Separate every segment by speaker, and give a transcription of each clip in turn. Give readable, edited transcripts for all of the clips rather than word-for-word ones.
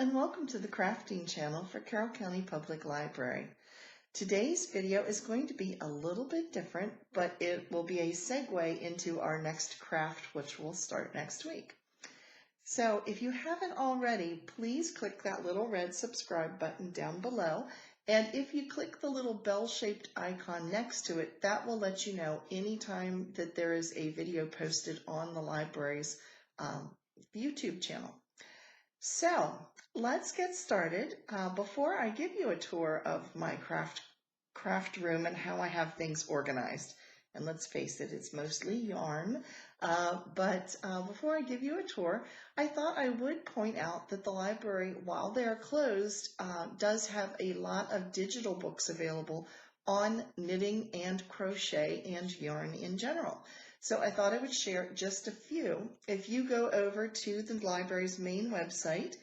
Speaker 1: and welcome to the crafting channel for Carroll County Public Library. Today's video is going to be a little bit different, but it will be a segue into our next craft, which will start next week. So if you haven't already, please click that little red subscribe button down below. And if you click the little bell-shaped icon next to it, that will let you know anytime that there is a video posted on the library's YouTube channel. So let's get started. Before I give you a tour of my craft room and how I have things organized, and let's face it, it's mostly yarn, but before I give you a tour, I thought I would point out that the library, while they're closed, does have a lot of digital books available on knitting and crochet and yarn in general. So I thought I would share just a few. If you go over to the library's main website,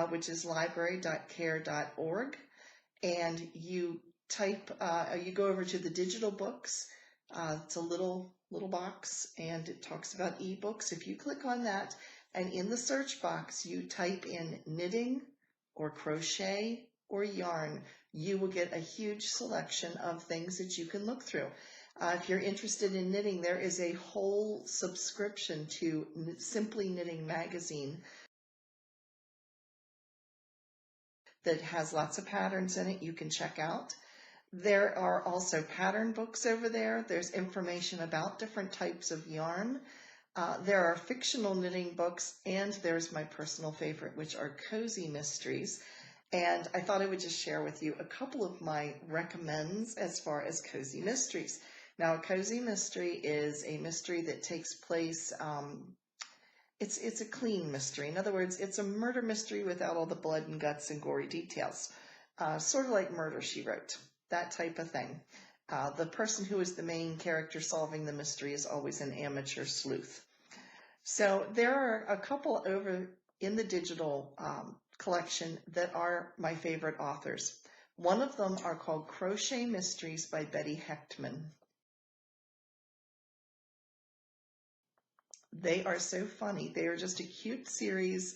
Speaker 1: which is library.care.org, and you go over to the digital books, it's a little box, and it talks about ebooks. If you click on that, and in the search box you type in knitting or crochet or yarn, you will get a huge selection of things that you can look through. If you're interested in knitting, there is a whole subscription to Simply Knitting magazine that has lots of patterns in it you can check out. There are also pattern books over there. There's information about different types of yarn. There are fictional knitting books, and there's my personal favorite, which are cozy mysteries. And I thought I would just share with you a couple of my recommends as far as cozy mysteries. Now, a cozy mystery is a mystery that takes place, it's a clean mystery. In other words, it's a murder mystery without all the blood and guts and gory details. Sort of like Murder, She Wrote, that type of thing. The person who is the main character solving the mystery is always an amateur sleuth. So there are a couple over in the digital collection that are my favorite authors. One of them are called Crochet Mysteries by Betty Hechtman. They are so funny. They are just a cute series.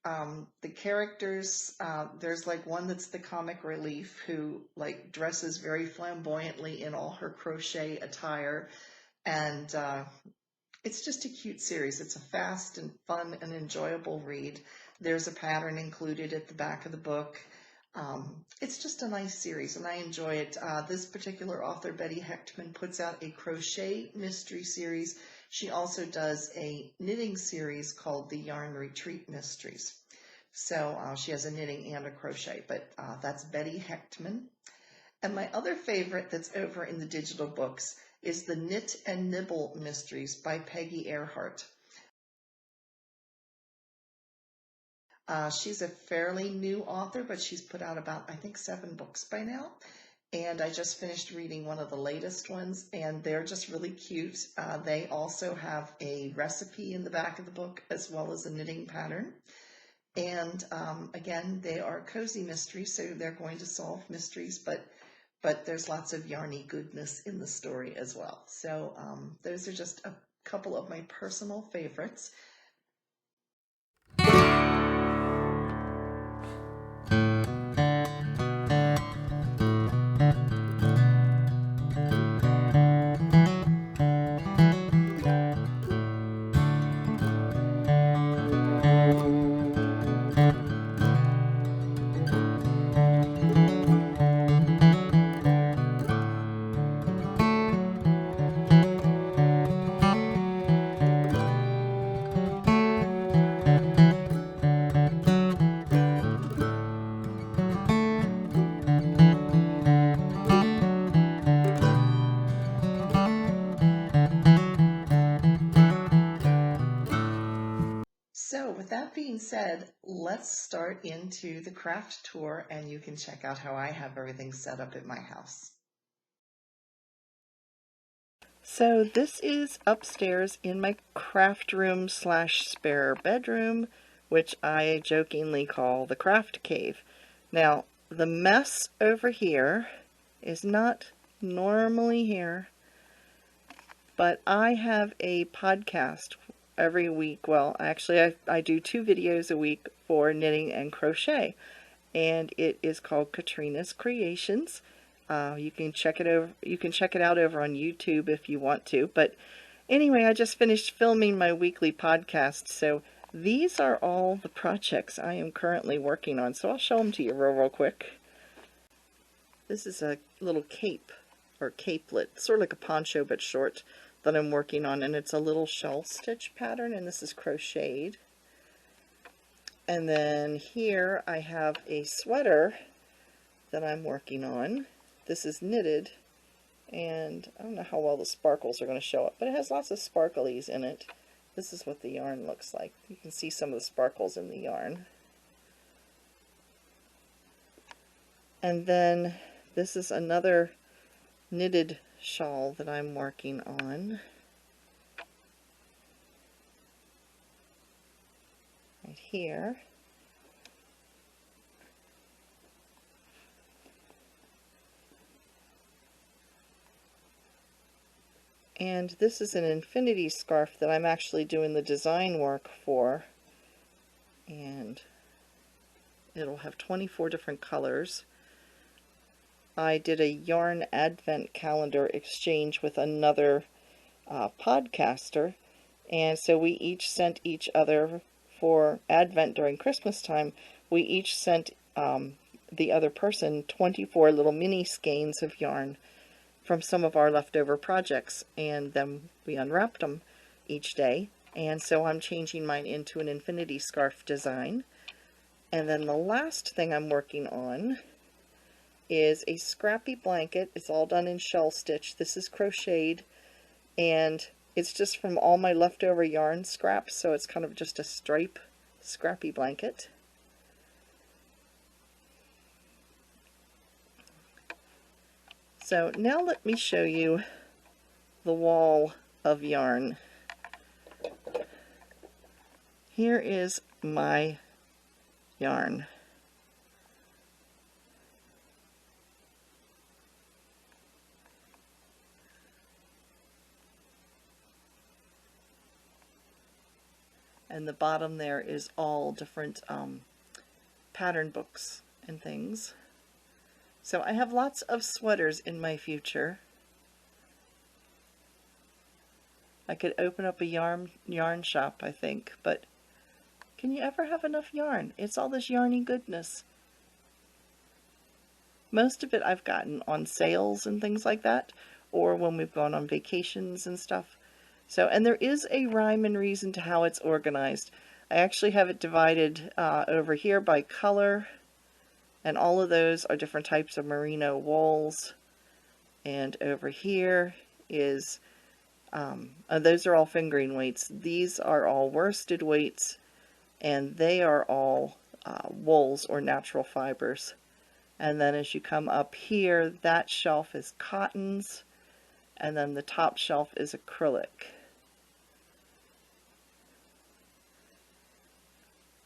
Speaker 1: The characters, there's like one that's the comic relief who like dresses very flamboyantly in all her crochet attire, and it's just a cute series. It's a fast and fun and enjoyable read. There's a pattern included at the back of the book. It's just a nice series, and I enjoy it. This particular author, Betty Hechtman, puts out a crochet mystery series. She also does a knitting series called the Yarn Retreat Mysteries. So she has a knitting and a crochet, but that's Betty Hechtman. And my other favorite that's over in the digital books is the Knit and Nibble Mysteries by Peggy Earhart. She's a fairly new author, but she's put out about, I think, 7 books by now. And I just finished reading one of the latest ones, and they're just really cute. They also have a recipe in the back of the book, as well as a knitting pattern. And again, they are cozy mysteries, so they're going to solve mysteries, but there's lots of yarny goodness in the story as well. So those are just a couple of my personal favorites. So with that being said, let's start into the craft tour, and you can check out how I have everything set up at my house. So this is upstairs in my craft room / spare bedroom, which I jokingly call the craft cave. Now, the mess over here is not normally here, but I have a podcast
Speaker 2: every week. Well, actually I do 2 videos a week for knitting and crochet, and it is called Katrina's Creations. You can check it out over on YouTube if you want to. But anyway, I just finished filming my weekly podcast, so these are all the projects I am currently working on. So I'll show them to you real quick. This is a little cape or capelet, sort of like a poncho but short, that I'm working on, and it's a little shell stitch pattern, and this is crocheted. And then here I have a sweater that I'm working on. This is knitted, and I don't know how well the sparkles are going to show up, but it has lots of sparklies in it. This is what the yarn looks like. You can see some of the sparkles in the yarn. And then this is another knitted shawl that I'm working on. Right here. And this is an infinity scarf that I'm actually doing the design work for. And it'll have 24 different colors. I did a yarn advent calendar exchange with another podcaster, and so we each sent each other, for Advent during Christmas time, we each sent the other person 24 little mini skeins of yarn from some of our leftover projects, and then we unwrapped them each day. And so I'm changing mine into an infinity scarf design. And then the last thing I'm working on is a scrappy blanket. It's all done in shell stitch. This is crocheted, and it's just from all my leftover yarn scraps, so it's kind of just a stripe scrappy blanket. So now let me show you the wall of yarn. Here is my yarn. And the bottom there is all different pattern books and things. So I have lots of sweaters in my future. I could open up a yarn shop, I think, but can you ever have enough yarn? It's all this yarny goodness. Most of it I've gotten on sales and things like that, or when we've gone on vacations and stuff. So, and there is a rhyme and reason to how it's organized. I actually have it divided over here by color, and all of those are different types of merino wools. And over here is, those are all fingering weights. These are all worsted weights, and they are all wools or natural fibers. And then as you come up here, that shelf is cottons, and then the top shelf is acrylic.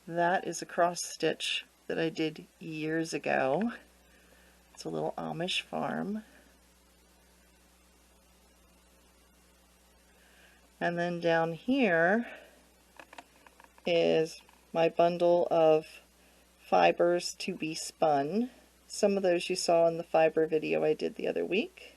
Speaker 2: That is a cross stitch that I did years ago. It's a little Amish farm. And then down here is my bundle of fibers to be spun. Some of those you saw in the fiber video I did the other week.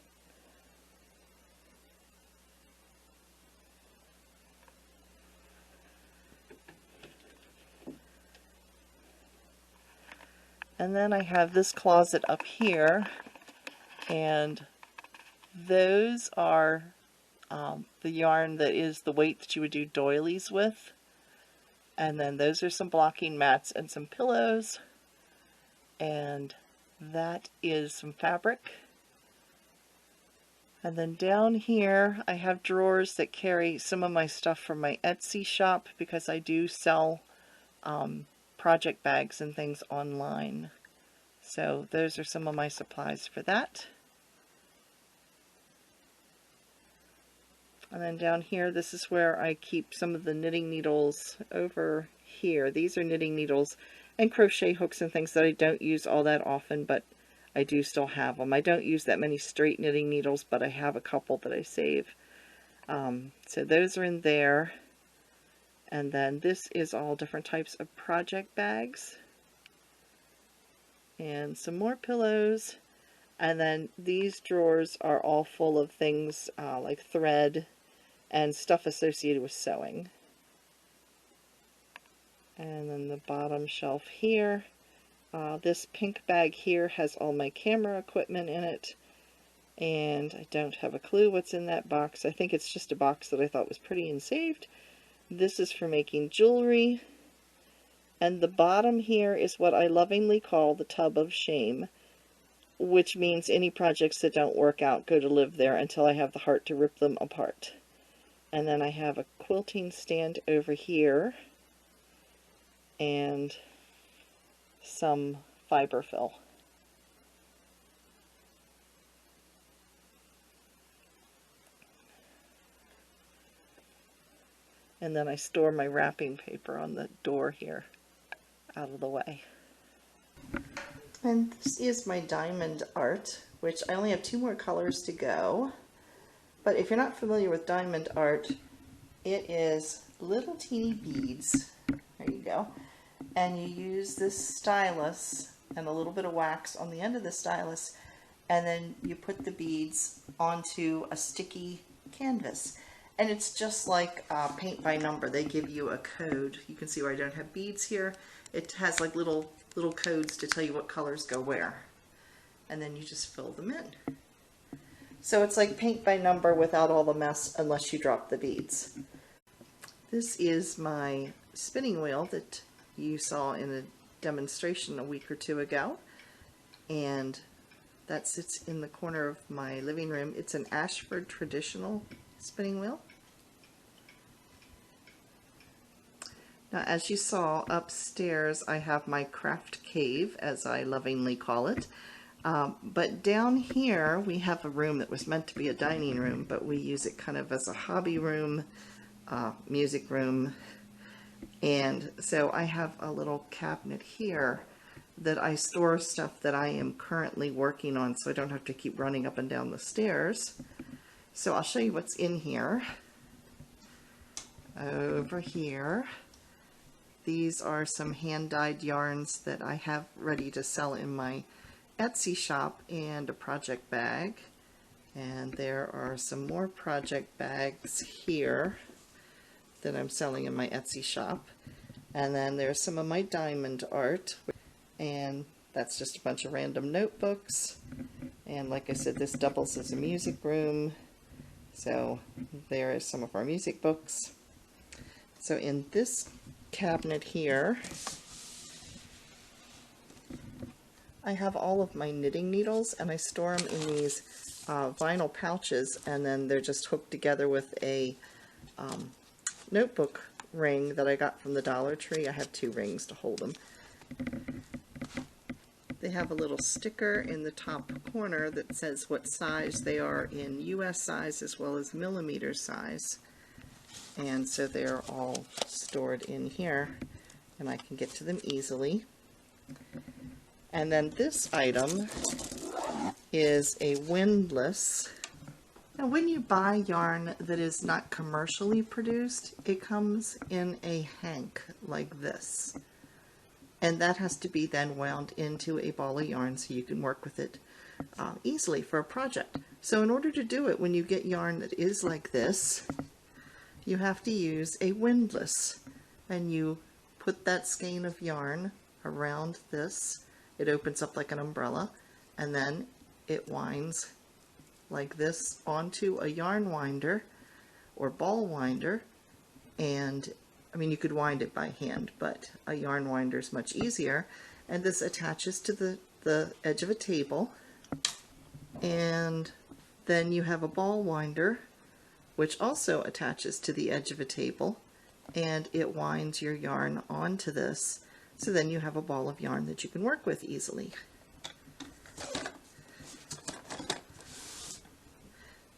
Speaker 2: And then I have this closet up here, and those are the yarn that is the weight that you would do doilies with. And then those are some blocking mats and some pillows. And that is some fabric. And then down here I have drawers that carry some of my stuff from my Etsy shop, because I do sell project bags and things online. So those are some of my supplies for that. And then down here, this is where I keep some of the knitting needles over here. These are knitting needles and crochet hooks and things that I don't use all that often, but I do still have them. I don't use that many straight knitting needles, but I have a couple that I save. So those are in there. And then this is all different types of project bags. And some more pillows. And then these drawers are all full of things like thread and stuff associated with sewing. And then the bottom shelf here. This pink bag here has all my camera equipment in it. And I don't have a clue what's in that box. I think it's just a box that I thought was pretty and saved. This is for making jewelry. And the bottom here is what I lovingly call the tub of shame, which means any projects that don't work out go to live there until I have the heart to rip them apart. And then I have a quilting stand over here and some fiber fill. And then I store my wrapping paper on the door here, out of the way. And this is my diamond art, which I only have 2 more colors to go. But if you're not familiar with diamond art, it is little teeny beads. There you go. And you use this stylus and a little bit of wax on the end of the stylus, and then you put the beads onto a sticky canvas. And it's just like paint by number. They give you a code. You can see where I don't have beads here. It has like little codes to tell you what colors go where. And then you just fill them in. So it's like paint by number without all the mess, unless you drop the beads. This is my spinning wheel that you saw in a demonstration a week or 2 ago. And that sits in the corner of my living room. It's an Ashford traditional spinning wheel. Now, as you saw upstairs, I have my craft cave, as I lovingly call it. But down here, we have a room that was meant to be a dining room, but we use it kind of as a hobby room, music room. And so I have a little cabinet here that I store stuff that I am currently working on, so I don't have to keep running up and down the stairs. So I'll show you what's in here. Over here, these are some hand-dyed yarns that I have ready to sell in my Etsy shop, and a project bag. And there are some more project bags here that I'm selling in my Etsy shop. And then there's some of my diamond art, and that's just a bunch of random notebooks. And like I said, this doubles as a music room. So there is some of our music books. So in this cabinet here, I have all of my knitting needles, and I store them in these vinyl pouches, and then they're just hooked together with a notebook ring that I got from the Dollar Tree. I have 2 rings to hold them. They have a little sticker in the top corner that says what size they are in US size as well as millimeter size. And so they're all stored in here, and I can get to them easily. And then this item is a windlass. Now, when you buy yarn that is not commercially produced, it comes in a hank like this. And that has to be then wound into a ball of yarn so you can work with it easily for a project. So in order to do it, when you get yarn that is like this, you have to use a windlass. And you put that skein of yarn around this. It opens up like an umbrella, and then it winds like this onto a yarn winder or ball winder. And I mean, you could wind it by hand, but a yarn winder is much easier. And this attaches to the edge of a table. And then you have a ball winder, which also attaches to the edge of a table, and it winds your yarn onto this. So then you have a ball of yarn that you can work with easily.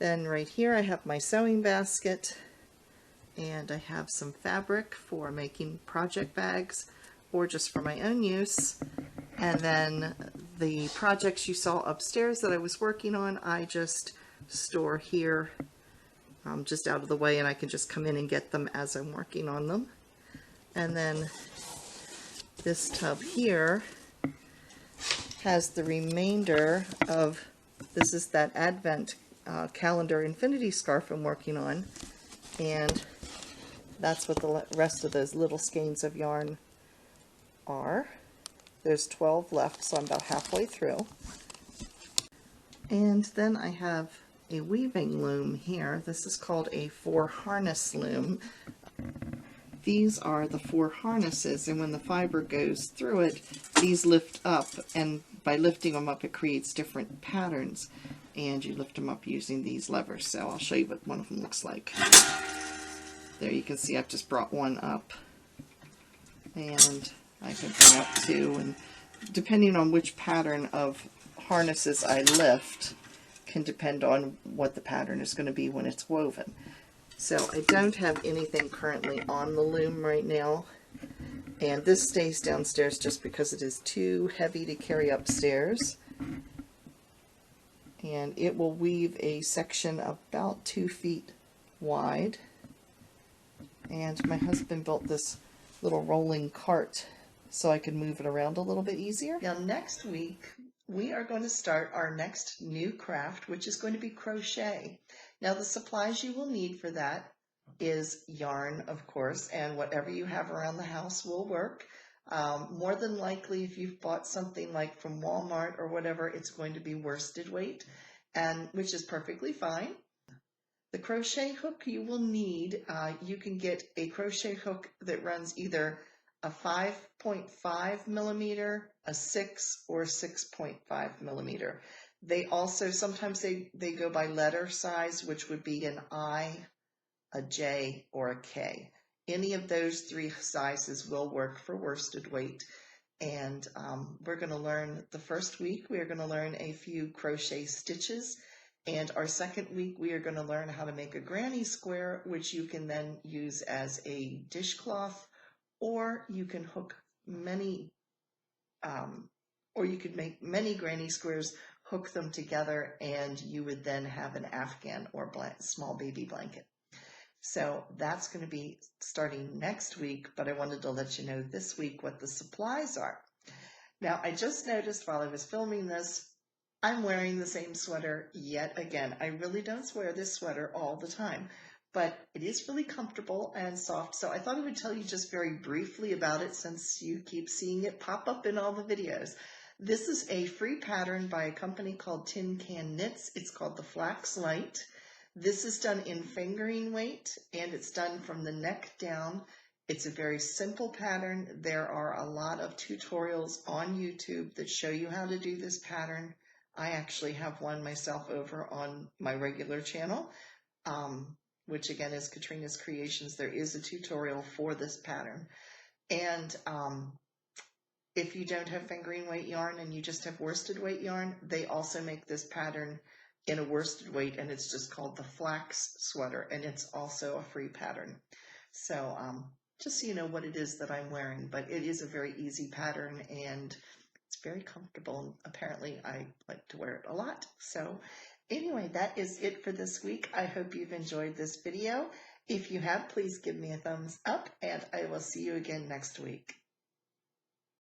Speaker 2: Then right here I have my sewing basket, and I have some fabric for making project bags or just for my own use. And then the projects you saw upstairs that I was working on, I just store here just out of the way, and I can just come in and get them as I'm working on them. And then this tub here has the remainder of, this is that Advent calendar infinity scarf I'm working on, and that's what the rest of those little skeins of yarn are. There's 12 left, so I'm about halfway through. And then I have a weaving loom here. This is called a 4-harness loom. These are the 4 harnesses, and when the fiber goes through it, these lift up, and by lifting them up it creates different patterns, and you lift them up using these levers. So I'll show you what one of them looks like. There you can see I've just brought one up, and I can bring up 2, and depending on which pattern of harnesses I lift can depend on what the pattern is going to be when it's woven. So I don't have anything currently on the loom right now, and this stays downstairs just because it is too heavy to carry upstairs, and it will weave a section about 2 feet wide. And my husband built this little rolling cart so I can move it around a little bit easier.
Speaker 1: Now next week we are going to start our next new craft, which is going to be crochet. Now the supplies you will need for that is yarn, of course, and whatever you have around the house will work. More than likely, if you've bought something like from Walmart or whatever, it's going to be worsted weight, and which is perfectly fine. The crochet hook you will need, you can get a crochet hook that runs either a 5.5 millimeter, a 6, or 6.5 millimeter. They also, sometimes they go by letter size, which would be an I, a J, or a K. Any of those 3 sizes will work for worsted weight. And we're going to learn, the first week, we are going to learn a few crochet stitches. And our second week, we are going to learn how to make a granny square, which you can then use as a dishcloth, or you can hook many, or you could make many granny squares, hook them together, and you would then have an Afghan or small baby blanket. So that's going to be starting next week, but I wanted to let you know this week what the supplies are. Now, I just noticed while I was filming this, I'm wearing the same sweater yet again. I really don't wear this sweater all the time, but it is really comfortable and soft, so I thought I would tell you just very briefly about it since you keep seeing it pop up in all the videos. This is a free pattern by a company called Tin Can Knits. It's called the Flax Light. This is done in fingering weight, and it's done from the neck down. It's a very simple pattern. There are a lot of tutorials on YouTube that show you how to do this pattern. I actually have one myself over on my regular channel, which again is Katrina's Creations. There is a tutorial for this pattern. And if you don't have fingering weight yarn and you just have worsted weight yarn, they also make this pattern in a worsted weight, and it's just called the Flax Sweater, and it's also a free pattern. So just so you know what it is that I'm wearing, but it is a very easy pattern, and it's very comfortable, and apparently I like to wear it a lot. So anyway, that is it for this week. I hope you've enjoyed this video. If you have, please give me a thumbs up, and I will see you again next week.